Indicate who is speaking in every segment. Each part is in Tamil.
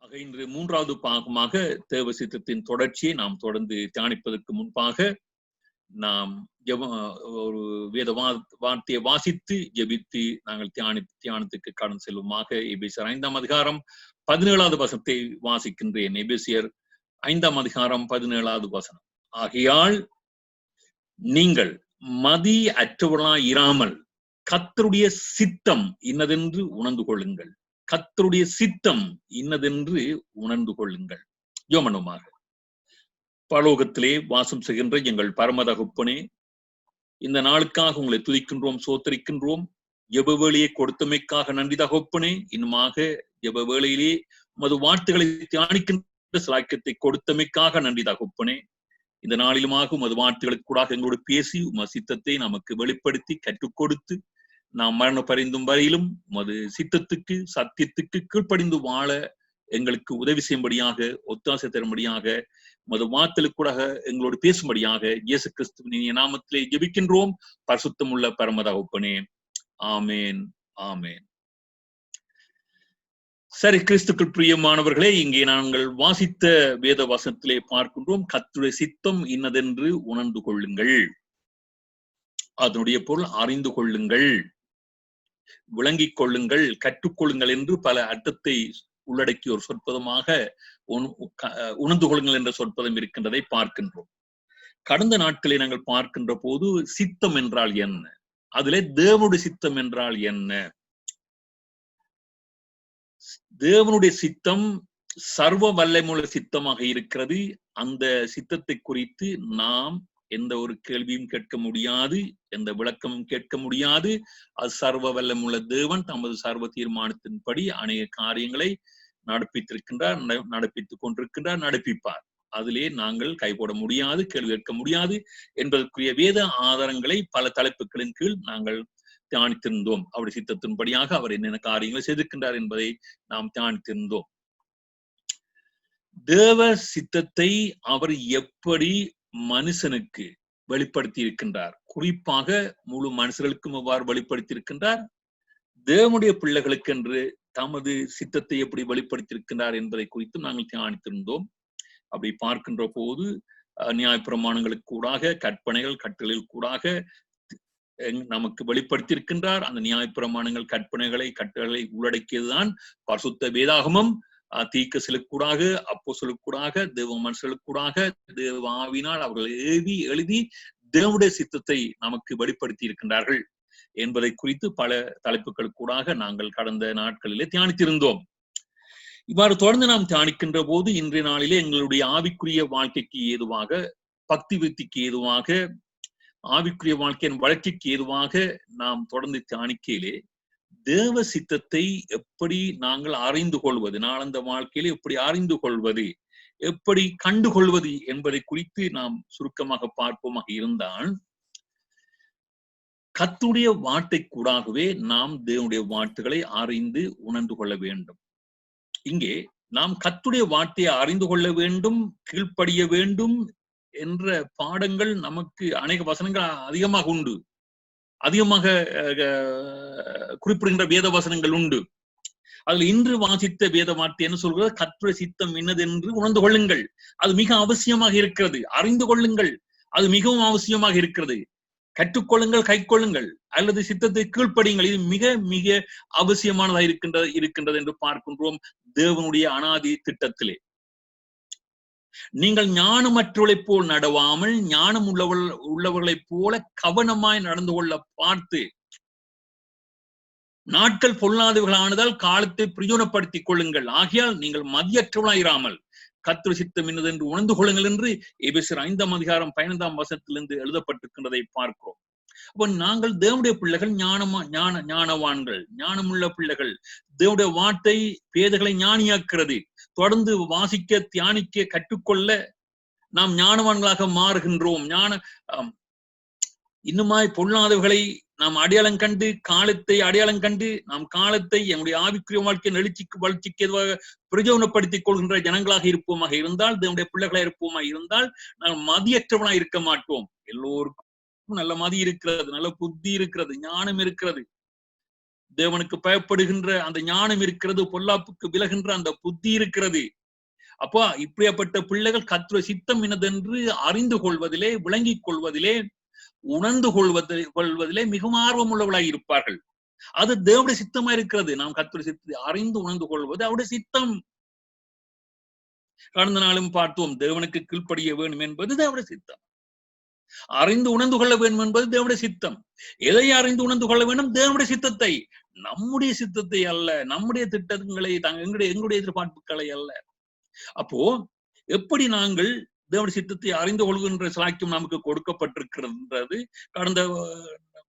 Speaker 1: ஆக இன்று மூன்றாவது பாகமாக தேவ சித்தத்தின் தொடர்ச்சியை நாம் தொடர்ந்து தியானிப்பதற்கு முன்பாக நாம் ஒரு வேத வார்த்தையை வாசித்து ஜெபித்து நாங்கள் தியானத்துக்கு கடந்து செல்வோமாக. எபேசியர் 5ஆம் அதிகாரம் 17வது வசனத்தை வாசிக்கின்றேன். எபேசியர் 5ஆம் அதிகாரம் 17வது வசனம். ஆகையால் நீங்கள் மதி அற்றவர்களாய் இராமல் கர்த்தருடைய சித்தம் இன்னதென்று உணர்ந்து கொள்ளுங்கள். கர்த்தருடைய சித்தம் இன்னதென்று உணர்ந்து கொள்ளுங்கள். யோமனுமாக பரலோகத்திலே வாசம் செய்கின்ற எங்கள் பரம தகப்பனே, இந்த நாளுக்காக உங்களை துதிக்கின்றோம், சோத்தரிக்கின்றோம். ஜெப வேளையை கொடுத்தமைக்காக நன்றி தகப்பனே. இன்னுமாக ஜெப வேளையிலே உமது வார்த்தைகளை தியானிக்கின்ற சாக்கியத்தை கொடுத்தமைக்காக நன்றி தகப்பனே. இந்த நாளிலுமாக உமது வார்த்தைகளுக்கு கூட எங்களோடு பேசி உமது சித்தத்தை நமக்கு வெளிப்படுத்தி கற்றுக் கொடுத்து நாம் மரண பரிந்தும் வரையிலும் உமது சித்தத்துக்கு சத்தியத்துக்கு கீழ்ப்படிந்து வாழ எங்களுக்கு உதவி செய்யும்படியாக, ஒத்தாசை தரும்படியாக, உமது வார்த்தைகளுக்கு கூட எங்களோடு பேசும்படியாக இயேசு கிறிஸ்துவின் நாமத்திலே ஜெபிக்கின்றோம் பரிசுத்தமுள்ள பரம தகப்பனே. ஆமேன், ஆமேன். சரி, கிறிஸ்துக்கள் பிரியமானவர்களே, இங்கே நாங்கள் வாசித்த வேத வசனத்திலே பார்க்கின்றோம், கர்த்தருடைய சித்தம் இன்னதென்று உணர்ந்து கொள்ளுங்கள். அதனுடைய பொருள் அறிந்து கொள்ளுங்கள், விளங்கிக் கொள்ளுங்கள், கற்றுக்கொள்ளுங்கள் என்று பல அர்த்தத்தை உள்ளடக்கிய ஒரு சொற்பதமாக உணர்ந்து கொள்ளுங்கள் என்ற சொற்பதம் இருக்கின்றதை பார்க்கின்றோம். கடந்த நாட்களை நாங்கள் பார்க்கின்ற போது சித்தம் என்றால் என்ன, அதிலே தேவனுடைய சித்தம் என்றால் என்ன? தேவனுடைய சித்தம் சர்வ வல்லமையுள்ள சித்தமாக இருக்கிறது. அந்த சித்தத்தை குறித்து நாம் எந்த ஒரு கேள்வியும் கேட்க முடியாது, எந்த விளக்கமும் கேட்க முடியாது. அது சர்வ வல்லமுள்ள தேவன் தமது சர்வ தீர்மானத்தின்படி அநேக காரியங்களை நடப்பித்திருக்கின்றார், நடப்பித்துக் கொண்டிருக்கின்றார், நடப்பிப்பார். அதிலே நாங்கள் கைபோட முடியாது, கேள்வி கேட்க முடியாது என்பதற்குரிய வேத ஆதாரங்களை பல தலைப்புகளின் கீழ் நாங்கள் தியானித்திருந்தோம். அவருடைய சித்தத்தின்படியாக அவர் என்னென்ன காரியங்களை செய்திருக்கின்றார் என்பதை நாம் தியானித்திருந்தோம். தேவ சித்தத்தை அவர் எப்படி மனுஷனுக்கு வெளிப்படுத்தி இருக்கின்றார், குறிப்பாக முழு மனுஷர்களுக்கும் எவ்வாறு வெளிப்படுத்தி இருக்கின்றார், தேவனுடைய பிள்ளைகளுக்கு என்று தமது சித்தத்தை எப்படி வெளிப்படுத்தியிருக்கின்றார் என்பதை குறித்தும் நாங்கள் தியானித்திருந்தோம். அப்படி பார்க்கின்ற போது நியாயப்பிரமாணங்களுக்கு கூடாக, கற்பனைகள் கட்டளைகள் கூடாக நமக்கு வெளிப்படுத்தியிருக்கின்றார். அந்த நியாயப்பிரமாணங்கள் கட்டளைகளை உள்ளடக்கியதுதான் பரிசுத்த வேதாகமம். தீர்க்கதரிசிகளுக்கூடாக, அப்போஸ்தலர்களுக்கூடாக, தேவ மனுஷர்களுக்கூடாக, தேவ ஆவியினால் அவர்கள் எழுதி தேவனுடைய சித்தத்தை நமக்கு வெளிப்படுத்தி இருக்கின்றார்கள் என்பதை குறித்து பல தலைப்புகளுக்கூடாக நாங்கள் கடந்த நாட்களிலே தியானித்திருந்தோம். இவ்வாறு தொடர்ந்து நாம் தியானிக்கின்ற போது இன்றைய நாளிலே எங்களுடைய ஆவிக்குரிய வாழ்க்கைக்கு ஏதுவாக, பக்தி விருத்திக்கு ஏதுவாக, ஆவிக்குரிய வாழ்க்கையின் வளர்ச்சிக்கு ஏதுவாக நாம் தொடர்ந்து தியானிக்கையிலே தேவ சித்தத்தை எப்படி நாங்கள் அறிந்து கொள்வது, நாளந்த வாழ்க்கையிலே எப்படி அறிந்து கொள்வது, எப்படி கண்டுகொள்வது என்பதை குறித்து நாம் சுருக்கமாக பார்ப்போமாக இருந்தால், கர்த்தருடைய வார்த்தை கூடாகவே நாம் தேவனுடைய வார்த்தைகளை அறிந்து உணர்ந்து கொள்ள வேண்டும். இங்கே நாம் கர்த்தருடைய வார்த்தையை அறிந்து கொள்ள வேண்டும், கீழ்ப்படிய வேண்டும் என்ற பாடங்கள் நமக்கு அநேக வசனங்கள் அதிகமாக உண்டு, அதிகமாக குறிப்பிடுகின்ற வேத வசனங்கள் உண்டு. அதில் இன்று வாசித்த வேத வார்த்தை என்ன சொல்கிறது? கர்த்தருடைய சித்தம் என்னதென்று உணர்ந்து கொள்ளுங்கள். அது மிக அவசியமாக இருக்கிறது. அறிந்து கொள்ளுங்கள், அது மிகவும் அவசியமாக இருக்கிறது. கற்றுக்கொள்ளுங்கள், கைக்கொள்ளுங்கள், அல்லது சித்தத்தை கீழ்ப்படியுங்கள். இது மிக மிக அவசியமானதாக இருக்கின்றது என்று பார்க்கின்றோம் தேவனுடைய அனாதி திட்டத்திலே. நீங்கள் ஞானமற்றவர்களைப் போல் நடவாமல் ஞானம் உள்ளவர்களைப் போல கவனமாய் நடந்து கொள்ள பார்த்து, நாட்கள் பொல்லாதவர்களானதால் காலத்தை பிரயோஜனப்படுத்திக் கொள்ளுங்கள். ஆகையால் நீங்கள் மதியற்றவர்களாயிராமல் கர்த்தருடைய சித்தம் என்னதென்று உணர்ந்து கொள்ளுங்கள் என்று எபேசியர் 5ஆம் அதிகாரம் 15ஆம் வசனத்திலிருந்து எழுதப்பட்டிருக்கின்றதை பார்க்கிறோம். அப்ப நாங்கள் தேவனுடைய பிள்ளைகள், ஞானவான்கள், ஞானமுள்ள பிள்ளைகள். தேவனுடைய வார்த்தை பேதைகளை ஞானியாக்குறது. தொடர்ந்து வாசிக்க, தியானிக்க, கற்றுக்கொள்ள நாம் ஞானவான்களாக மாறுகின்றோம். இன்னுமாய் பொல்லாதவர்களை நாம் அடையாளம் கண்டு, காலத்தை அடையாளம் கண்டு, நாம் காலத்தை என்னுடைய ஆவிக்குரிய வாழ்க்கையின் வளர்ச்சிக்கு எதுவாக பிரயோஜனப்படுத்திக் கொள்கின்ற ஜனங்களாக இருப்போமாக இருந்தால், தேவனுடைய பிள்ளைகளாக இருப்போமாக இருந்தால், நாம் மதியற்றவனாக இருக்க மாட்டோம். எல்லோருக்கும் நல்ல மதி இருக்கிறது, நல்ல புத்தி இருக்கிறது, ஞானம் இருக்கிறது. தேவனுக்கு பயப்படுகின்ற அந்த ஞானம் இருக்கிறது, பொல்லாப்புக்கு விலகின்ற அந்த புத்தி இருக்கிறது. அப்போ இப்படியாப்பட்ட பிள்ளைகள் கர்த்தருடைய சித்தம் என்னதென்று அறிந்து கொள்வதிலே, விளங்கிக் கொள்வதிலே, உணர்ந்து கொள்வதிலே மிகவும் ஆர்வம் உள்ளவர்களாக இருப்பார்கள். அது தேவனுடைய சித்தமா இருக்கிறது. நாம் கர்த்தருடைய சித்தத்தை அறிந்து உணர்ந்து கொள்வது அவருடைய சித்தம். கடந்த நாளும் பார்த்தோம், தேவனுக்கு கீழ்ப்படிய வேண்டும் என்பது தேவனுடைய சித்தம். அறிந்து உணர்ந்து கொள்ள வேண்டும் என்பது தேவனுடைய சித்தம். எதை அறிந்து உணர்ந்து கொள்ள வேண்டும்? தேவனுடைய சித்தத்தை, நம்முடைய சித்தத்தை அல்ல, நம்முடைய திட்டங்களை, எங்களுடைய எதிர்பார்ப்புகளை அல்ல. அப்போ எப்படி நாங்கள் தேவனுடைய சித்தத்தை அறிந்து கொள்கின்ற சாக்கியம் நமக்கு கொடுக்கப்பட்டிருக்கிறது. கடந்த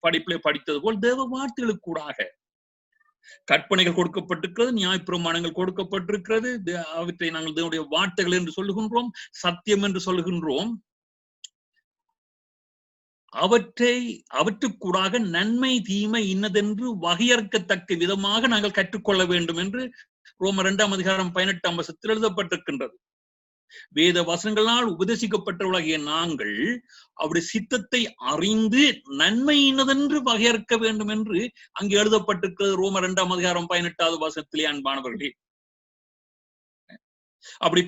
Speaker 1: படிப்பிலே படித்தது போல் தேவ வார்த்தைகளுக்கு கூடாக கற்பனைகள் கொடுக்கப்பட்டிருக்கிறது, நியாயப்பிரமாணங்கள் கொடுக்கப்பட்டிருக்கிறது. அவற்றை நாங்கள் தேவனுடைய வார்த்தைகள் என்று சொல்லுகின்றோம், சத்தியம் என்று சொல்லுகின்றோம். அவற்றுக்கூடாக நன்மை தீமை இன்னதென்று வகையறுக்கத்தக்க விதமாக நாங்கள் கற்றுக்கொள்ள வேண்டும் என்று ரோமர் 2 அதிகாரம் 18 வசனத்தில் எழுதப்பட்டிருக்கின்றது. வேத வசனங்களால் உபதேசிக்கப்பட்டவர்களாகிய நாங்கள் அவருடைய சித்தத்தை அறிந்து நன்மை இன்னதென்று வகையறுக்க வேண்டும் என்று அங்கே எழுதப்பட்டிருக்கிறது. ரோமர் 2 அதிகாரம் 18 வசனத்திலே அன்பானவர்களே, அப்படி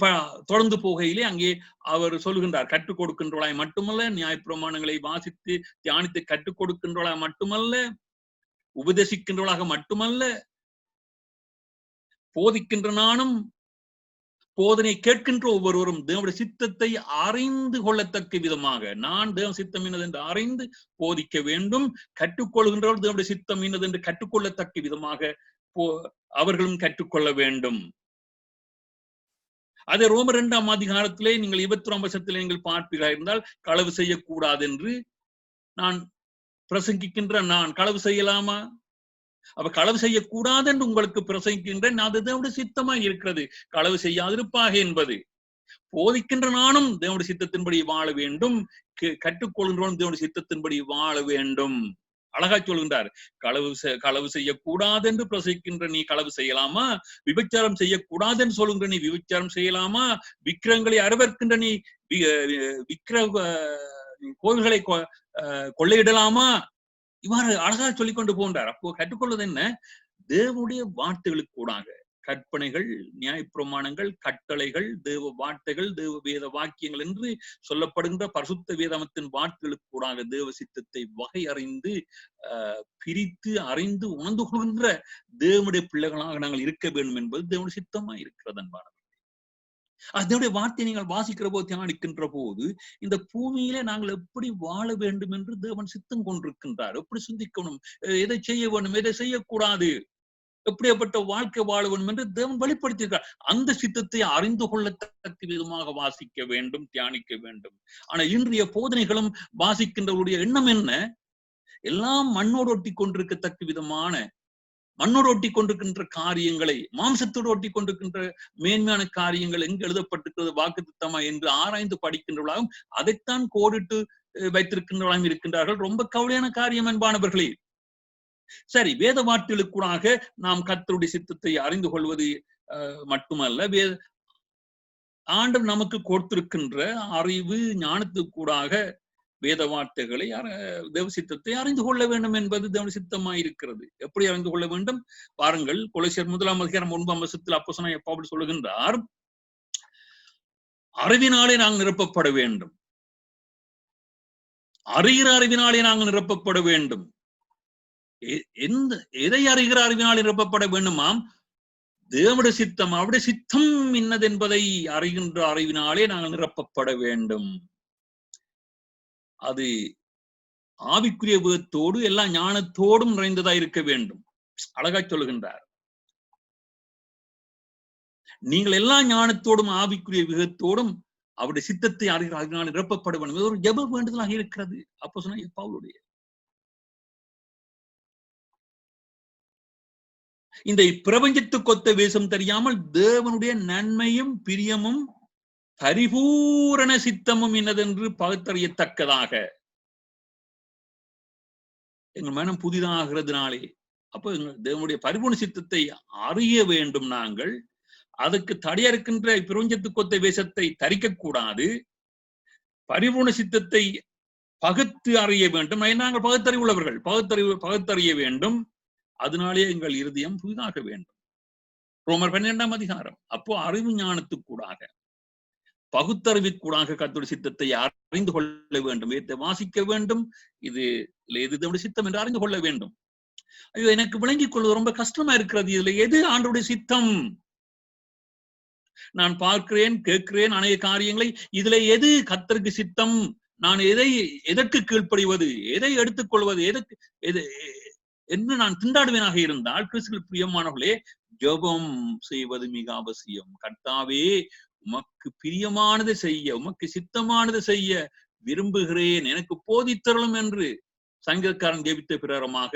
Speaker 1: தொடர்ந்து போகையிலே அங்கே அவர் சொல்லுகின்றார், கற்றுக் கொடுக்கின்றவளாய் மட்டுமல்ல, நியாயப்பிரமாணங்களை வாசித்து தியானித்து கற்றுக் கொடுக்கின்றவளாய் மட்டுமல்ல, உபதேசிக்கின்றவளாக மட்டுமல்ல, போதிக்கின்ற நானும் போதனை கேட்கின்ற ஒவ்வொருவரும் தேவனுடைய சித்தத்தை அறிந்து கொள்ளத்தக்க விதமாக, நான் தேவ சித்தம் என்னது என்று அறிந்து போதிக்க வேண்டும். கற்றுக்கொள்கின்றவர்கள் தேவனுடைய சித்தம் என்னது என்று கற்றுக்கொள்ளத்தக்க விதமாக அவர்களும் கற்றுக்கொள்ள வேண்டும். அதே ரோமர் 2 அதிகாரத்திலே நீங்கள் 21 வசனத்திலே நீங்கள் பார்ப்பீர்களாக இருந்தால், களவு செய்யக்கூடாது என்று நான் பிரசங்கிக்கின்ற நான் களவு செய்யலாமா? அப்ப களவு செய்யக்கூடாது என்று உங்களுக்கு பிரசங்கிக்கின்றேன், அது தேவனுடைய சித்தமா இருக்கிறது. களவு செய்யாதிருப்பாக என்பது போதிக்கின்ற நானும் தேவனுடைய சித்தத்தின்படி வாழ வேண்டும், கற்றுக்கொள்கின்றவனும் தேவனுடைய சித்தத்தின்படி வாழ வேண்டும். அழகா சொல்கின்றார், களவு செய்யக்கூடாது என்று பிரசங்கிக்கின்ற நீ களவு செய்யலாமா? விபச்சாரம் செய்யக்கூடாது என்று சொல்கின்ற நீ விபச்சாரம் செய்யலாமா? விக்கிரங்களை அருவருக்கின்ற நீ கோவில்களை கொள்ளையிடலாமா? இவ்வாறு அழகா சொல்லிக் கொண்டு போன்றார். அப்போ கற்றுக்கொள்வது என்ன? தேவனுடைய வார்த்தைகளுக்கு கூடாக கற்பனைகள், நியாயப்பிரமாணங்கள், கட்டளைகள், தேவ வார்த்தைகள், தேவ வேத வாக்கியங்கள் என்று சொல்லப்படுகின்ற பரிசுத்த வேதாகமத்தின் வார்த்தைகளுக்கு கூடாக தேவ சித்தத்தை வகை அறிந்து பிரித்து அறிந்து உணர்ந்து கொள்கின்ற தேவனுடைய பிள்ளைகளாக நாங்கள் இருக்க வேண்டும் என்பது தேவனுடைய சித்தமா இருக்கிறது அன்பானவர்களே. அதனுடைய வார்த்தையை நீங்கள் வாசிக்கிற போது, தியானிக்கின்ற போது, இந்த பூமியிலே நாங்கள் எப்படி வாழ வேண்டும் என்று தேவன் சித்தம் கொண்டிருக்கின்றார். எப்படி சிந்திக்கணும், எதை செய்ய வேண்டும், எதை செய்யக்கூடாது, எப்படிப்பட்ட வாழ்க்கை வாழ வேண்டும் என்று தேவன் வெளிப்படுத்தியிருக்கிறார். அந்த சித்தத்தை அறிந்து கொள்ளத்தக்க விதமாக வாசிக்க வேண்டும், தியானிக்க வேண்டும். ஆனா இன்றைய போதனைகளும் வாசிக்கின்றவருடைய எண்ணம் என்ன? எல்லாம் மண்ணோடு ஒட்டி கொண்டிருக்கத்தக்க விதமான, மண்ணோடு ஒட்டி கொண்டிருக்கின்ற காரியங்களை, மாம்சத்தோடு ஒட்டி கொண்டிருக்கின்ற மேன்மையான காரியங்கள் எங்கு எழுதப்பட்டிருக்கிறது வாக்குத்தத்தமா என்று ஆராய்ந்து படிக்கின்றவர்களாகவும் அதைத்தான் கோடிட்டு வைத்திருக்கின்றவர்களாகவும் இருக்கின்றார்கள். ரொம்ப கவலையான காரியம் அன்பானவர்களே. சரி, வேத வார்த்தைகளுக்கூடாக நாம் கர்த்தருடைய சித்தத்தை அறிந்து கொள்வது மட்டுமல்ல, ஆண்டவர் நமக்கு கொடுத்திருக்கின்ற அறிவு ஞானத்துக்கூடாக வேத வார்த்தைகளை தேவ சித்தத்தை அறிந்து கொள்ள வேண்டும் என்பது தேவ சித்தமாய் இருக்கிறது. எப்படி அறிந்து கொள்ள வேண்டும்? பாருங்கள், கொலோசியர் 1 அதிகாரம் 9 வசனத்தில் அப்போஸ்தலனாகிய பவுல் சொல்லுகின்றார், அறிவினாலே நாங்கள் நிரப்பப்பட வேண்டும். அறிகிற அறிவினாலே நாங்கள் நிரப்பப்பட வேண்டும். எதை அறிகிற அறிவினால் நிரப்பப்பட வேண்டுமாம்? தேவனுடைய சித்தம், அவருடைய சித்தம் இன்னது என்பதை அறிகின்ற அறிவினாலே நாங்கள் நிரப்பப்பட வேண்டும். அது ஆவிக்குரிய விதத்தோடு எல்லா ஞானத்தோடும் நிறைந்ததா இருக்க வேண்டும். அழகா சொல்லுகின்றார், நீங்கள் எல்லா ஞானத்தோடும் ஆவிக்குரிய விதத்தோடும் அவருடைய சித்தத்தை அறிகிற அறிவினால் நிரப்பப்பட வேண்டும். ஒரு ஜெப வேண்டுதலாக இருக்கிறது அப்போஸ்தலனாகிய பவுலுடைய. இந்த பிரபஞ்சத்துக்கொத்த வேஷம் தெரியாமல் தேவனுடைய நன்மையும் பிரியமும் பரிபூரண சித்தமும் என்னதென்று பகுத்தறியத்தக்கதாக எங்கள் மனம் புதிதாகிறதுனாலே, அப்ப தேவனுடைய பரிபூர்ண சித்தத்தை அறிய வேண்டும். நாங்கள் அதுக்கு தடையா இருக்கின்ற பிரபஞ்சத்துக்கொத்த வேஷத்தை தரிக்க கூடாது. பரிபூர்ண சித்தத்தை பகுத்து அறிய வேண்டும். நாங்கள் பகுத்தறிவுள்ளவர்கள், பகுத்தறிய வேண்டும். அதனாலே எங்கள் இருதயம் புதிதாக வேண்டும். ரோமர் 12ஆம் அதிகாரம். அப்போ அறிவு ஞானத்துக்கூடாக, பகுத்தறிவுக்கூடாக கர்த்தருடைய சித்தத்தை அறிந்து கொள்ள வேண்டும், வேதத்தை வாசிக்க வேண்டும். இது தேவனுடைய சித்தம் என்று அறிந்து கொள்ள வேண்டும். ஐயோ, எனக்கு விளங்கிக் கொள்வது ரொம்ப கஷ்டமா இருக்கிறது. இதுல எது ஆண்டவருடைய சித்தம்? நான் பார்க்கிறேன், கேட்கிறேன் அநேக காரியங்களை. இதுல எது கர்த்தருக்கு சித்தம்? நான் எதற்கு கீழ்ப்படிவது, எதை எடுத்துக்கொள்வது, எதற்கு என்று நான் திண்டாடுவேனாக இருந்தால், கிறிஸ்துவுக்குள் பிரியமானவர்களே, ஜெபம் செய்வது மிக அவசியம். கர்த்தாவே, உமக்கு பிரியமானது செய்ய, உமக்கு சித்தமானது செய்ய விரும்புகிறேன், எனக்கு போதித்தருளும் என்று சங்கீதக்காரன் ஜெபித்த பிரகாரமாக,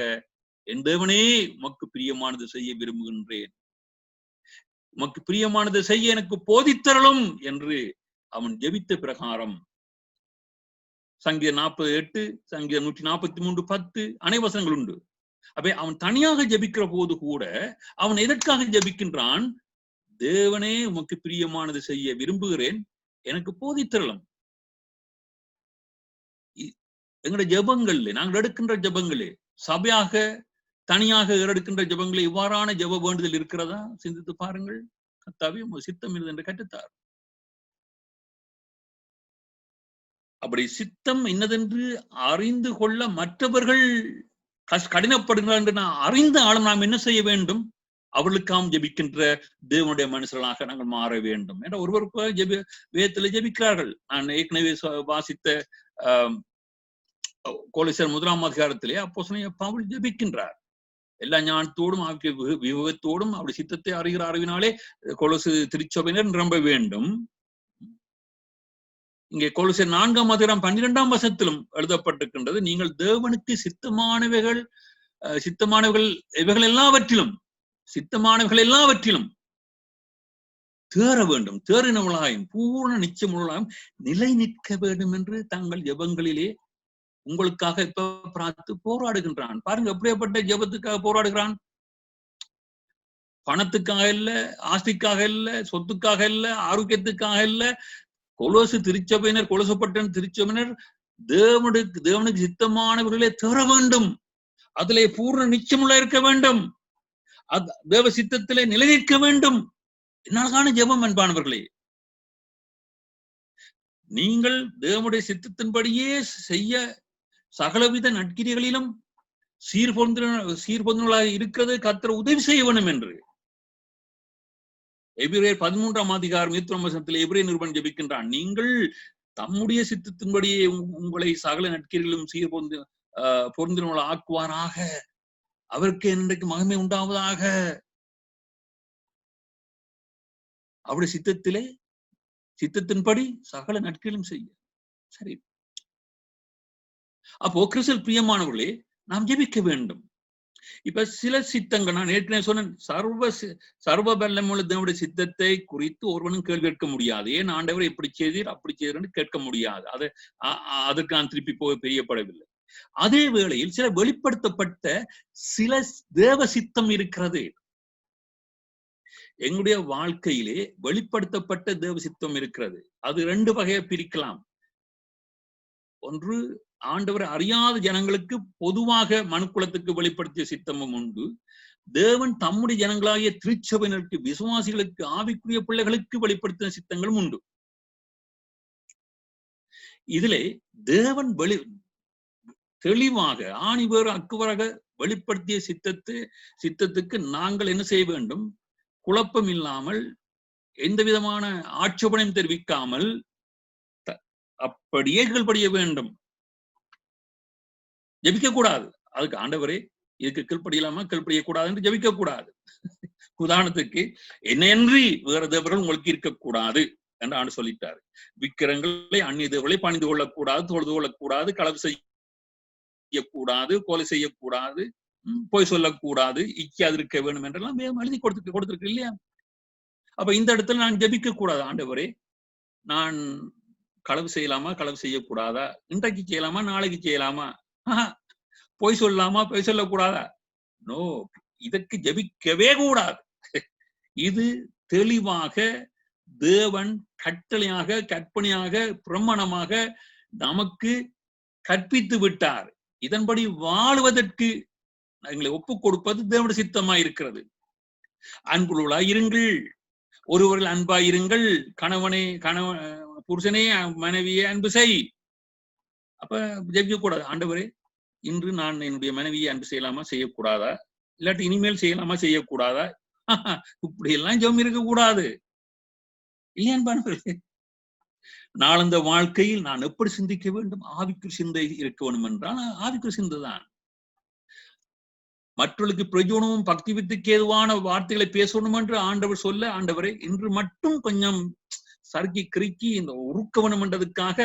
Speaker 1: என் தேவனே, உமக்கு பிரியமானது செய்ய விரும்புகின்றேன், உமக்கு பிரியமானது செய்ய எனக்கு போதித்தருளும் என்று அவன் ஜெபித்த பிரகாரம் சங்கீதம் 48, சங்கீதம் 143:10 அனைவசனங்கள் உண்டு. அப்ப அவன் தனியாக ஜெபிக்கிற போது கூட அவன் எதற்காக ஜெபிக்கின்றான்? தேவனே, உமக்கு பிரியமானது செய்ய விரும்புகிறேன், எனக்கு போதித்தருளும். எங்களுடைய ஜெபங்கள்ல, நாங்கள் எடுக்கின்ற ஜெபங்களே, சபையாக தனியாக எடுக்கின்ற ஜெபங்களே, இவ்வாறான ஜெப வேண்டுதல் இருக்கிறதா? சிந்தித்து பாருங்கள். கர்த்தாவே, உமது சித்தம் இது என்று கற்றுத்தார். அப்படி சித்தம் என்னதென்று அறிந்து கொள்ள மற்றவர்கள் கடினப்படுகிறார் என்று நான் அறிந்த ஆளும் நாம் என்ன செய்ய வேண்டும்? அவர்களுக்காம் ஜெபிக்கின்ற தேவனுடைய மனுஷர்களாக நாங்கள் மாற வேண்டும் என்ற ஒருவருக்கு வேதத்தில் ஜெபிக்கிறார்கள். நான் ஏற்கனவே வாசித்த கொலோசியர் 1ஆம் அதிகாரத்திலே அப்போஸ்தலன் பவுல் ஜெபிக்கின்றார். எல்லா ஞானத்தோடும் விவேகத்தோடும் அவருடைய சித்தத்தை அறிகிற அறிவினாலே கொலோசு திருச்சபையினர் நிரம்ப வேண்டும். இங்கே கொலோசியர் 4ஆம் அதிகாரம் 12ஆம் வசனத்திலும் எழுதப்பட்டிருக்கின்றது, நீங்கள் தேவனுக்கு சித்தமானவைகள் இவைகள் எல்லாவற்றிலும் தேற வேண்டும், தேறினவளாயும் பூர்ண நிச்சயமுள்ளாயும் நிலை நிற்க வேண்டும் என்று தங்கள் ஜெபங்களிலே உங்களுக்காக இப்ப பிரார்த்து போராடுகின்றான். பாருங்க, எப்படியாப்பட்ட ஜெபத்துக்காக போராடுகிறான். பணத்துக்காக இல்ல, ஆஸ்திக்காக இல்ல, சொத்துக்காக இல்ல, ஆரோக்கியத்துக்காக இல்ல. கொலோசு திருச்சபையினர், கொலோசப்பட்ட திருச்சபையினர் தேவனுக்கு சித்தமானவர்களே தேற வேண்டும், அதிலே பூர்ண நிச்சயமுள்ள இருக்க வேண்டும், தேவ சித்தத்திலே நிலைநிற்க வேண்டும். என்னால்கான ஜெபம் அன்பானவர்களே. நீங்கள் தேவனுடைய சித்தத்தின்படியே செய்ய சகலவித நற்கிரிகளிலும் சீர்பொருந்தலாக இருக்கிறது கர்த்தர் உதவி செய்ய வேண்டும் என்று எபிரேயர் 13ஆம் அதிகாரம் 20ஆம் வசனத்தில் எபிரேய நிருபன் ஜெபிக்கின்றான். நீங்கள் தம்முடைய சித்தத்தின்படியே உங்களை சகல நற்கிரிகளிலும் பொருந்தினவள ஆக்குவாராக, அவருக்கு இன்றைக்கு மகிமை உண்டாவதாக. அவருடைய சித்தத்தின்படி சகல நற்கிரிகளும் செய்ய. சரி, அப்போ கிறிஸ்துவுக்குள் பிரியமானவர்களே, நாம் ஜெபிக்க வேண்டும். இப்ப சில சித்தங்கள், நான் ஏற்கனவே சொன்னேன், சர்வ பலமுள்ள தேவனுடைய சித்தத்தை குறித்து ஒருவனும் கேள்வி கேட்க முடியாது. ஏன் ஆண்டவர் இப்படி செய்தீர் அப்படி செய்தீர் கேட்க முடியாது. அதற்கு நான் திருப்பி போய் தெரியப்படவில்லை. அதே வேளையில் சில வெளிப்படுத்தப்பட்ட சில தேவ சித்தம் இருக்கிறது. எங்களுடைய வாழ்க்கையிலே வெளிப்படுத்தப்பட்ட தேவ சித்தம் இருக்கிறது. அது 2 வகையை பிரிக்கலாம். ஒன்று, ஆண்டவர் அறியாத ஜனங்களுக்கு பொதுவாக மனுக்குலத்துக்கு வெளிப்படுத்திய சித்தமும் உண்டு. தேவன் தம்முடைய ஜனங்களாகிய திருச்சபையினருக்கு, விசுவாசிகளுக்கு, ஆவிக்குரிய பிள்ளைகளுக்கு வெளிப்படுத்தின சித்தங்களும் உண்டு. இதிலே தேவன் தெளிவாக ஆணிவேறு அக்குவராக வெளிப்படுத்திய சித்தத்துக்கு நாங்கள் என்ன செய்ய வேண்டும்? குழப்பம் இல்லாமல், எந்த விதமான ஆட்சேபனையும் தெரிவிக்காமல் அப்படியே கீழ்ப்படிய வேண்டும். ஜெபிக்க கூடாது. அதுக்கு ஆண்டவரே இதுக்கு கீழ்ப்படியலாமா, கீழ்ப்படிய கூடாது என்று ஜெபிக்க கூடாது. உதாரணத்துக்கு, என்னன்றி வேற தேவர்கள் உங்களுக்கு இருக்கக்கூடாது என்று ஆண்டு சொல்லிட்டாரு. விக்கிரங்களை, அந்நிய தேவர்களை பணிந்து கொள்ளக்கூடாது, தொழுது கொள்ளக்கூடாது, களவு செய்யக்கூடாது, கொலை செய்யக்கூடாது, போய் சொல்லக்கூடாது, இக்கியாது இருக்க வேண்டும் என்றெல்லாம் எழுதி கொடுத்திருக்கு இல்லையா? அப்ப இந்த இடத்துல நான் ஜெபிக்க கூடாது. ஆண்டவரே, நான் களவு செய்யலாமா, களவு செய்யக்கூடாதா, இன்றைக்கு செய்யலாமா, நாளைக்கு செய்யலாமா, போய் சொல்லலாமா, போய் சொல்லக்கூடாதா? நோ, இதற்கு ஜெபிக்கவே கூடாது. இது தெளிவாக தேவன் கட்டளையாக, கற்பனையாக, பிரமாணமாக நமக்கு கற்பித்து விட்டார். இதன்படி வாழுவதற்கு எங்களை ஒப்புக் கொடுப்பது தேவனுடைய சித்தமாய் இருக்கிறது. அன்புள்ளவர்களாய் இருங்கள், ஒருவர்கள் அன்பாயிருங்கள், புருஷனே மனைவியே அன்பு செய். அப்ப ஜெபிக்க கூடாது, ஆண்டவரே இன்று நான் என்னுடைய மனைவியை அன்பு செய்யலாமா செய்யக்கூடாதா, இல்லாட்டி இனிமேல் செய்யலாமா செய்யக்கூடாதா, இப்படி எல்லாம் ஜெபம் இருக்க கூடாது இல்லையா அன்பானவர்களே? நாளந்த வாழ்க்கையில் நான் எப்படி சிந்திக்க வேண்டும்? ஆவிக்கு சிந்தை இருக்க வேண்டும் என்றால் ஆவிக்கு சிந்தைதான். மற்றவர்களுக்கு பிரயோஜனமும் பக்தி வித்துக்கு ஏதுவான வார்த்தைகளை பேசணும் என்று ஆண்டவர் சொல்ல, ஆண்டவரே இன்று மட்டும் கொஞ்சம் சறுக்கி கிறுக்கி இந்த உருக்கவனம் என்றதுக்காக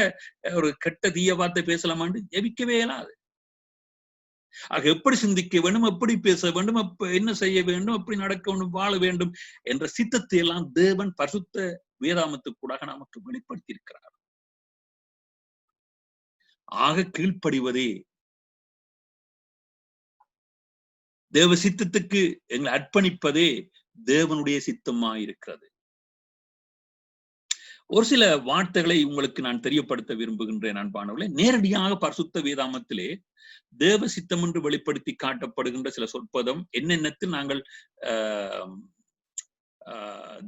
Speaker 1: ஒரு கெட்ட தீய வார்த்தை பேசலாம் என்று ஜெபிக்கவே இயலாது. ஆக எப்படி சிந்திக்க வேண்டும், எப்படி பேச வேண்டும், என்ன செய்ய வேண்டும், எப்படி நடக்க வேண்டும், வாழ வேண்டும் என்ற சித்தத்தை எல்லாம் தேவன் பரிசுத்த வேதாமத்துக்கூடாக நமக்கு வெளிப்படுத்தி இருக்கிறார். ஆக கீழ்ப்படிவதே, தேவ சித்தத்துக்கு எங்களை அர்ப்பணிப்பதே தேவனுடைய சித்தமாயிருக்கிறது. ஒரு சில வார்த்தைகளை உங்களுக்கு நான் தெரியப்படுத்த விரும்புகின்றேன் அன்பானவர்களே. நேரடியாக பரிசுத்த வேதாமத்திலே தேவ சித்தம் என்று வெளிப்படுத்தி காட்டப்படுகின்ற சில சொற்பதம் என்னென்னத்தில் நாங்கள்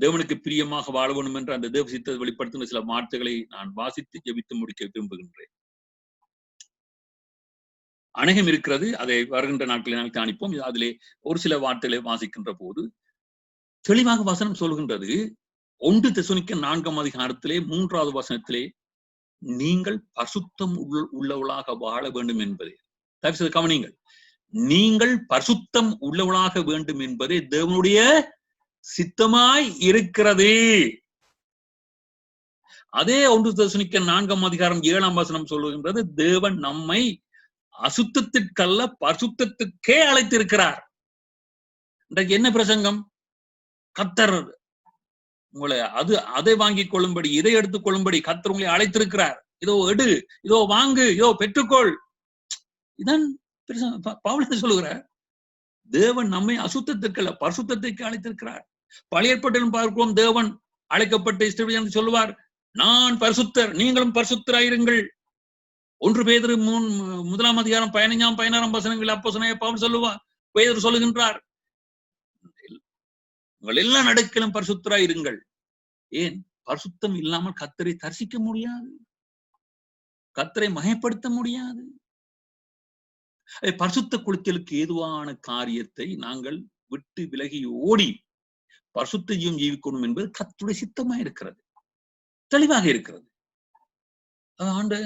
Speaker 1: தேவனுக்கு பிரியமாக வாழ வேண்டும் என்ற அந்த தேவ சித்தத்தை வெளிப்படுத்துகின்ற சில வார்த்தைகளை நான் வாசித்து ஜெபித்து முடிக்க விரும்புகின்றேன். அநேகம் இருக்கிறது, அதை வருகின்ற நாட்களை நாங்கள் தியானிப்போம். அதிலே ஒரு சில வார்த்தைகளை வாசிக்கின்ற போது தெளிவாக வசனம் சொல்கின்றது. 1 தெசலோனிக்கர் 4ஆம் அதிகாரத்திலே 3வது வசனத்திலே நீங்கள் பரிசுத்தம் உள்ளவளாக வாழ வேண்டும் என்பதே, தயவு செய்து கவனியுங்கள், நீங்கள் பரிசுத்தம் உள்ளவளாக வேண்டும் என்பதே தேவனுடைய சித்தமாய் இருக்கிறது. அதே 1 தெசலோனிக்கர் 4ஆம் அதிகாரம் 7ஆம் வசனம் சொல்லுகின்றது, தேவன் நம்மை அசுத்தத்திற்கல்ல பரிசுத்தத்துக்கே அழைத்திருக்கிறார். இன்றைக்கு என்ன பிரசங்கம்? கர்த்தர் உங்களை அதை வாங்கிக் கொள்ளும்படி, இதை எடுத்துக் கொள்ளும்படி கர்த்தர் உங்களை அழைத்திருக்கிறார். இதோ எடு, இதோ வாங்கு, இதோ பெற்றுக்கொள். இதான் பவுல் சொல்லுகிறார். தேவன் நம்மை அசுத்தத்துக்கல்ல பரிசுத்தத்துக்கு அழைத்திருக்கிறார். பழைய ஏற்பாட்டிலும் பார்க்கிறோம், தேவன் அழைக்கப்பட்ட இஸ்ரவேல் என்று சொல்லுவார், நான் பரிசுத்தர், நீங்களும் பரிசுத்தராயிருங்கள். 1 பேதுரு 1ஆம் அதிகாரம் 15ஆம் 16ஆம் வசனங்கள் அப்போஸ்தலனாகிய பவுல் சொல்லுவார், பேதுரு சொல்லுகின்றார், உங்கள் எல்லா நடக்கிலும் பரிசுத்தராய் இருங்கள். ஏன்? பரிசுத்தம் இல்லாமல் கர்த்தரை தரிசிக்க முடியாது, கர்த்தரை மகிமைப்படுத்த முடியாது. பரிசுத்த குளித்தலுக்கு ஏதுவான காரியத்தை நாங்கள் விட்டு விலகி ஓடி பரிசுத்த ஜீவம் ஜீவிக்கணும் என்பது கர்த்தருடைய சித்தமா இருக்கிறது, தெளிவாக இருக்கிறது.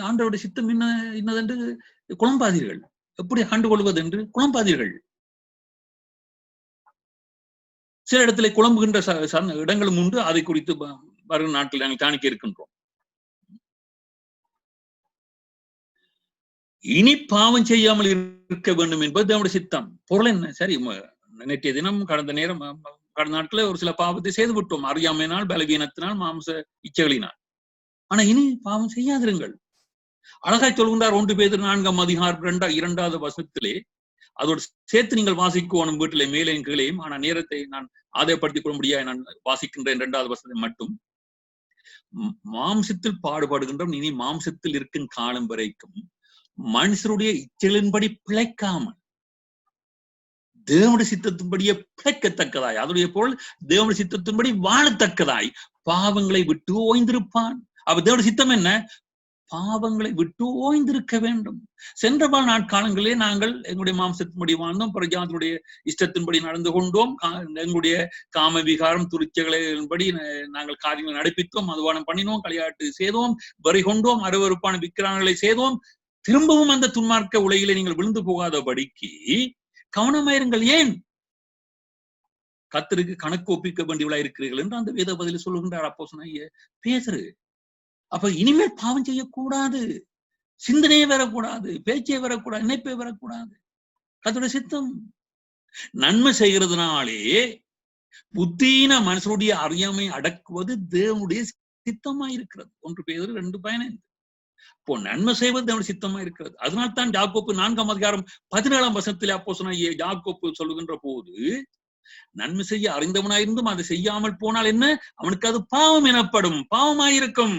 Speaker 1: ஆண்டவருடைய சித்தம் என்னதென்று குழம்பாதீர்கள். எப்படி ஆண்டு கொள்வது என்று குழம்பாதீர்கள். சில இடத்துல குழம்புகின்ற இடங்களும் உண்டு. அதை குறித்து வரும் நாட்டில் நாங்கள் காணிக்க இருக்கின்றோம். இனி பாவம் செய்யாமல் இருக்க வேண்டும் என்பது நம்முடைய சித்தம். பொருள் என்ன? சரி, நேற்றைய தினம் கடந்த நாட்கள ஒரு சில பாவத்தை செய்து விட்டோம், அறியாமையினால், பலவீனத்தினால், மாம்ச இச்சைகளினால். ஆனா இனி பாவம் செய்யாதிருங்கள். அழகாய் சொல்கின்றார் 1 பேதுரு 4ஆம் அதிகாரம் 2வது வசனத்திலே. அதோடு சேர்த்து நீங்கள் வாசிக்கணும் வீட்டிலே மேலையும் கீழையும். ஆனா நேரத்தை நான் ஆதாயப்படுத்திக் கொள்ள முடியாது, நான் வாசிக்கின்றேன் 2வது வசனத்தை மட்டும். மாம்சத்தில் பாடுபடுகின்றோம், இனி மாம்சத்தில் இருக்கும் காலம் வரைக்கும் மனுஷருடைய இச்சைகளின்படி பிழைக்காமல் தேவனுடைய சித்தத்தின்படியே பிழைக்கத்தக்கதாய், அதனுடைய பொருள் தேவனுடைய சித்தத்தின்படி வாழத்தக்கதாய் பாவங்களை விட்டு ஓய்ந்திருப்பான். அப்ப தேவனுடைய சித்தம் என்ன? பாவங்களை விட்டு ஓய்ந்திருக்க வேண்டும். சென்ற பல நாட்காலங்களே நாங்கள் எங்களுடைய மாம்சத்தின்படி வாழ்ந்தோம், பிரஜாத்தினுடைய இஷ்டத்தின்படி நடந்து கொண்டோம், எங்களுடைய காம விகாரம் துரிச்சைகளின்படி நாங்கள் காரியங்களை நடப்பித்தோம், மதுபானம் பண்ணினோம், களியாட்டு செய்தோம், வரி கொண்டோம், அருவருப்பான விக்கிரங்களை செய்தோம். திரும்பவும் அந்த துன்மார்க்க உலகிலே நீங்கள் விழுந்து போகாதபடிக்கு கவனமாயிருங்கள். ஏன்? கர்த்தருக்கு கணக்கு ஒப்பிக்க வேண்டியவளா இருக்கிறீர்கள் என்று அந்த வேத பதில் சொல்லுகின்றார் அப்போஸ்தலனாகிய பேதுரு. அப்ப இனிமேல் பாவம் செய்யக்கூடாது, சிந்தனையே வரக்கூடாது, பேச்சே வரக்கூடாது, நினைப்பே வரக்கூடாது. கர்த்தருடைய சித்தம். நன்மை செய்கிறதுனாலே புத்தீன மனுஷருடைய அறியாமை அடக்குவது தேவனுடைய சித்தமா இருக்கிறது. 1 பேதுரு 2:15. இப்போ நன்மை செய்வது தேவனுடைய சித்தமா இருக்கிறது. அதனால்தான் யாக்கோப்பு 4ஆம் அதிகாரம் 17ஆம் வசனத்திலே அப்போஸ்தலனாகிய யாக்கோப்பு சொல்லுகின்ற போது, நன்மை செய்ய அறிந்தவனாயிருந்தும் அதை செய்யாமல் போனால் என்ன? அவனுக்கு அது பாவம் எனப்படும், பாவமாயிருக்கும்.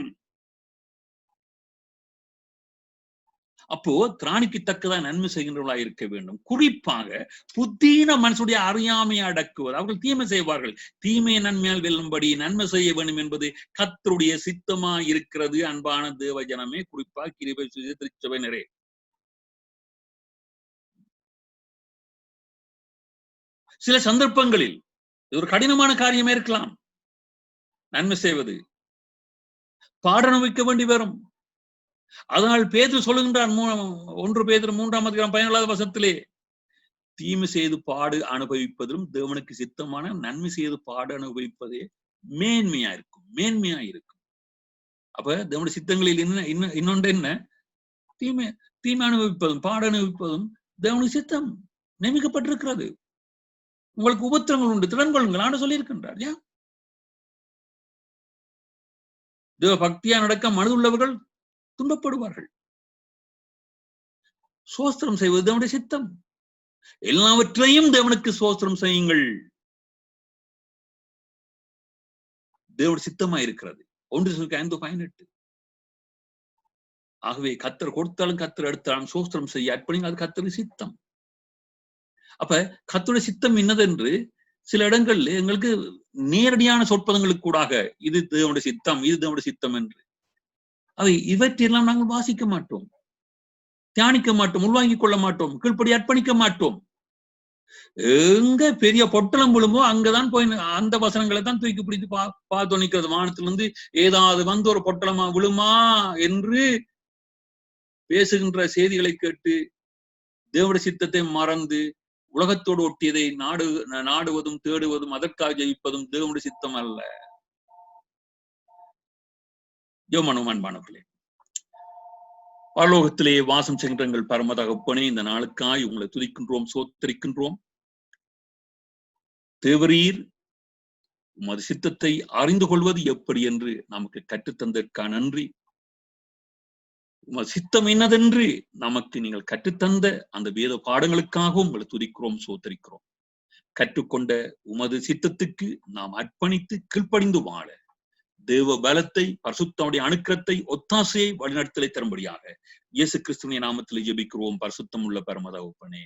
Speaker 1: அப்போ திராணிக்கு தக்கதான் நன்மை செய்கின்றவர்களாக இருக்க வேண்டும். குறிப்பாக புத்தீன மனசுடைய அறியாமையை அடக்குவது. அவர்கள் தீமை செய்வார்கள். தீமையை நன்மையால் வெல்லும்படி நன்மை செய்ய வேண்டும் என்பது கர்த்தருடைய சித்தமா இருக்கிறது. அன்பான தேவ ஜனமே, குறிப்பாக கிருபை திருச்சபையினரே, சில சந்தர்ப்பங்களில் இது ஒரு கடினமான காரியமே இருக்கலாம். நன்மை செய்வது பாடம் வைக்க வேண்டி வரும். அதனால் பேதுரு சொல்லுகின்றார் 1 பேதுரு 3:17 தீமை செய்து பாடு அனுபவிப்பதும் தேவனுக்கு சித்தமான நன்மை செய்து பாடு அனுபவிப்பதே மேன்மையா இருக்கும், மேன்மையா இருக்கும். அப்ப தேவனுடைய சித்தங்களில் இன்னொன்று என்ன? தீமை அனுபவிப்பதும் பாடு அனுபவிப்பதும் தேவனுடைய சித்தம் நியமிக்கப்பட்டிருக்கிறது. உங்களுக்கு உபத்திரங்கள் உண்டு, திறன் கொள்ளுங்கள் ஆண்டு சொல்லி இருக்கின்றார். தேவ பக்தியா நடக்க மனதுள்ளவர்கள் துன்பப்படுவார்கள். சோஸ்திரம் செய்வது தேவனுடைய சித்தம். எல்லாவற்றையும் தேவனுக்கு சோஸ்திரம் செய்யுங்கள். தேவனுடைய சித்தமா இருக்கிறது. 1:5-18. ஆகவே கர்த்தர் கொடுத்தாலும் கர்த்தர் எடுத்தாலும் சோஸ்திரம் செய்ய அர்ப்பணிங்க. அது கர்த்தருடைய சித்தம். அப்ப கர்த்தருடைய சித்தம் என்னதென்று சில இடங்கள்ல எங்களுக்கு நேரடியான சொற்பதங்களுக்கு கூடாக இது தேவனுடைய சித்தம், இது தேவனுடைய சித்தம் என்று அவை இவற்றையெல்லாம் நாங்கள் வாசிக்க மாட்டோம், தியானிக்க மாட்டோம், உள்வாங்கிக் கொள்ள மாட்டோம், கீழ்ப்படி அர்ப்பணிக்க மாட்டோம். எங்க பெரிய பொட்டலம் விழுமோ அங்கதான் போய் அந்த வசனங்களை தான் தூக்கி பிடித்து பார்த்து நிற்கிறது. வானத்திலிருந்து ஏதாவது வந்து ஒரு பொட்டலமா விழுமா என்று பேசுகின்ற செய்திகளை கேட்டு தேவனுடைய சித்தத்தை மறந்து உலகத்தோடு ஒட்டியதை நாடுவதும் தேடுவதும் அதற்காக ஜெயிப்பதும் தேவனுடைய சித்தம் அல்ல. யோமனும் அன்பானவர்களே, பரலோகத்திலே வாசம் செய்கின்ற எங்கள் பரம தகப்பனே, இந்த நாளுக்காய் உங்களை துதிக்கின்றோம், சோத்தரிக்கின்றோம். தேவரீர் உமது சித்தத்தை அறிந்து கொள்வது எப்படி என்று நமக்கு கற்றுத்தந்ததற்கான நன்றி. உமது சித்தம் என்னதென்று நமக்கு நீங்கள் கற்றுத்தந்த அந்த வேத பாடங்களுக்காகவும் உங்களை துதிக்கிறோம், சோத்தரிக்கிறோம். கற்றுக்கொண்ட உமது சித்தத்துக்கு நாம் அர்ப்பணித்து கீழ்ப்படிந்து வாழ தேவ பலத்தை, பரிசுத்தமுடைய அனுக்கிரத்தை, ஒத்தாசையை, வழிநடத்தலை தரும்படியாக இயேசு கிறிஸ்துவின் நாமத்தில் ஜெபிக்கிறோம், பரிசுத்தம் உள்ள பரம தகப்பனே.